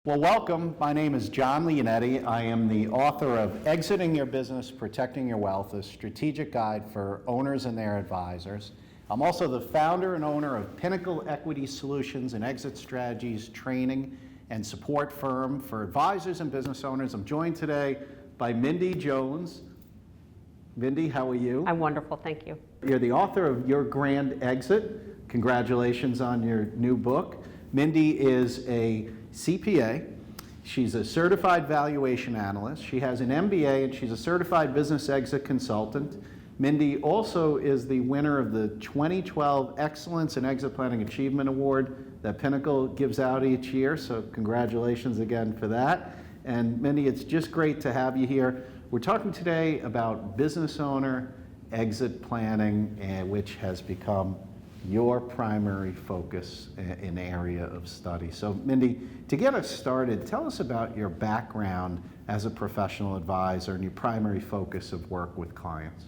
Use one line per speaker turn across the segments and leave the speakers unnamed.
Well, welcome. My name is John Leonetti. I am the author of Exiting Your Business, Protecting Your Wealth, a strategic guide for owners and their advisors. I'm also the founder and owner of Pinnacle Equity Solutions, an exit strategies training and support firm for advisors and business owners. I'm joined today by Mindy Jones. Mindy, how are you?
I'm wonderful, thank you.
You're the author of Your Grand Exit. Congratulations on your new book. Mindy is a CPA. She's a certified valuation analyst. She has an MBA and she's a certified business exit consultant. Mindy also is the winner of the 2012 Excellence in Exit Planning Achievement Award that Pinnacle gives out each year, so congratulations again for that. And Mindy, it's just great to have you here. We're talking today about business owner exit planning, which has become your primary focus in area of study. So Mindy, to get us started, tell us about your background as a professional advisor and your primary focus of work with clients.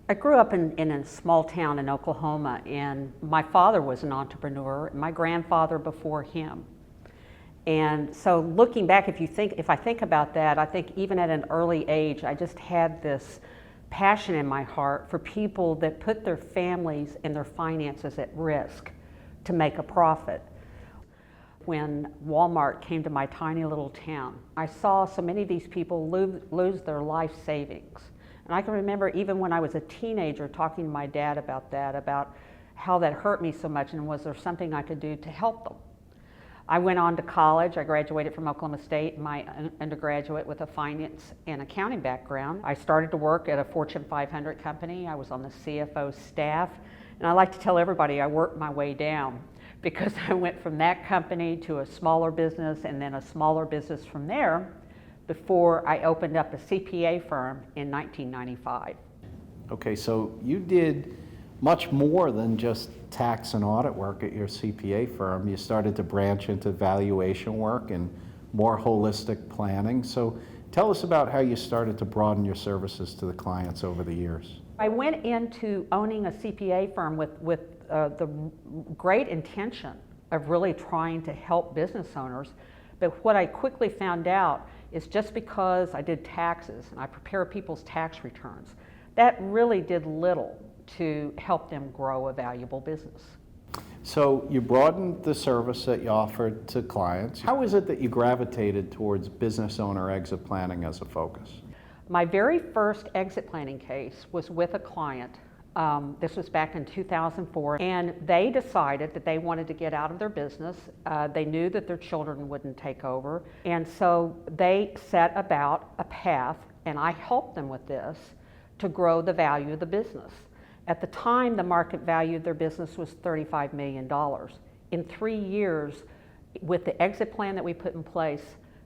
I grew up in a small town in Oklahoma, and my father was an entrepreneur, and my grandfather before him. And so looking back, if I think about that, I think even at an early age, I just had this passion in my heart for people that put their families and their finances at risk to make a profit. When Walmart came to my tiny little town, I saw so many of these people lose their life savings. And I can remember even when I was a teenager talking to my dad about that, about how that hurt me so much, and was there something I could do to help them. I went on to college. I graduated from Oklahoma State, my undergraduate, with a finance and accounting background. I started to work at a Fortune 500 company. I was on the CFO staff. And I like to tell everybody I worked my way down, because I went from that company to a smaller business and then a smaller business from there before I opened up a CPA firm in 1995.
Okay, so you did much more than just tax and audit work at your CPA firm. You started to branch into valuation work and more holistic planning. So tell us about how you started to broaden your services to the clients over the years.
I went into owning a CPA firm with the great intention of really trying to help business owners. But what I quickly found out is just because I did taxes and I prepare people's tax returns, that really did little to help them grow a valuable business.
So you broadened the service that you offered to clients. How is it that you gravitated towards business owner exit planning as a focus?
My very first exit planning case was with a client. This was back in 2004, and they decided that they wanted to get out of their business. They knew that their children wouldn't take over, and so they set about a path, and I helped them with this, to grow the value of the business. At the time, the market value of their business was $35 million. In 3 years, with the exit plan that we put in place,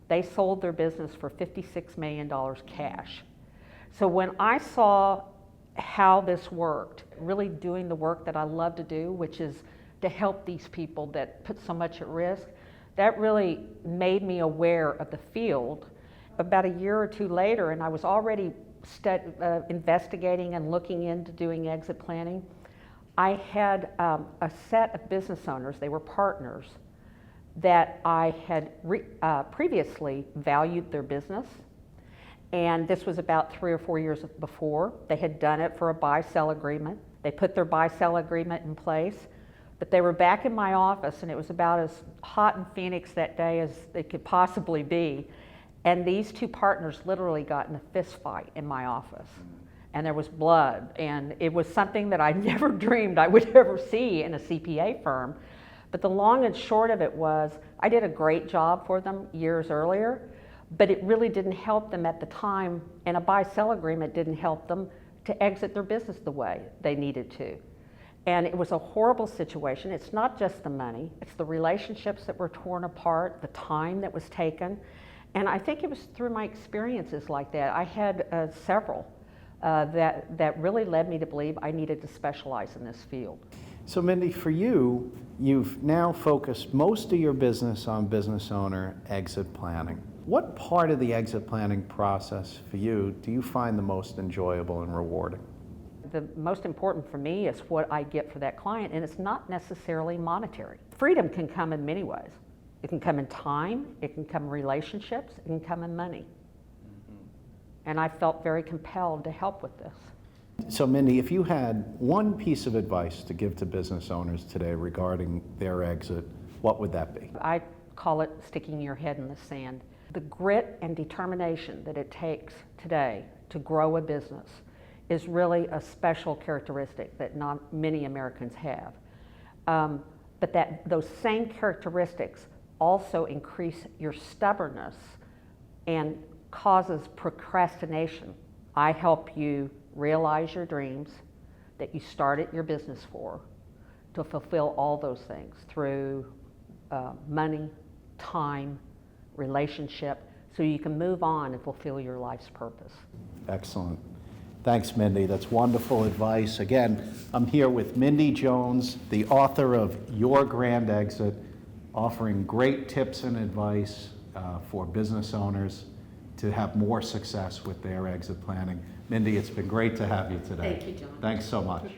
they sold their business for $56 million cash. So when I saw how this worked, really doing the work that I love to do, which is to help these people that put so much at risk, that really made me aware of the field. About a year or two later, and I was already investigating and looking into doing exit planning, I had a set of business owners, they were partners, that I had previously valued their business. And this was about 3 or 4 years before. They had done it for a buy-sell agreement. They put their buy-sell agreement in place, but they were back in my office, and it was about as hot in Phoenix that day as they could possibly be. And these two partners literally got in a fist fight in my office. And there was blood, and it was something that I never dreamed I would ever see in a CPA firm. But the long and short of it was, I did a great job for them years earlier, but it really didn't help them at the time, and a buy-sell agreement didn't help them to exit their business the way they needed to. And it was a horrible situation. It's not just the money, it's the relationships that were torn apart, the time that was taken. And I think it was through my experiences like that. I had several that really led me to believe I needed to specialize in this field.
So Mindy, for you, you've now focused most of your business on business owner exit planning. What part of the exit planning process for you do you find the most enjoyable and rewarding?
The most important for me is what I get for that client, and it's not necessarily monetary. Freedom can come in many ways. It can come in time, it can come in relationships, it can come in money. And I felt very compelled to help with this.
So Mindy, if you had one piece of advice to give to business owners today regarding their exit, what would that be?
I call it sticking your head in the sand. The grit and determination that it takes today to grow a business is really a special characteristic that not many Americans have. But those same characteristics also increase your stubbornness and causes procrastination. I help you realize your dreams that you started your business for, to fulfill all those things through money, time, relationship, so you can move on and fulfill your life's purpose.
Excellent. Thanks, Mindy. That's wonderful advice. Again, I'm here with Mindy Jones, the author of Your Grand Exit, offering great tips and advice for business owners to have more success with their exit planning. Mindy, it's been great to have you today.
Thank you, John.
Thanks so much.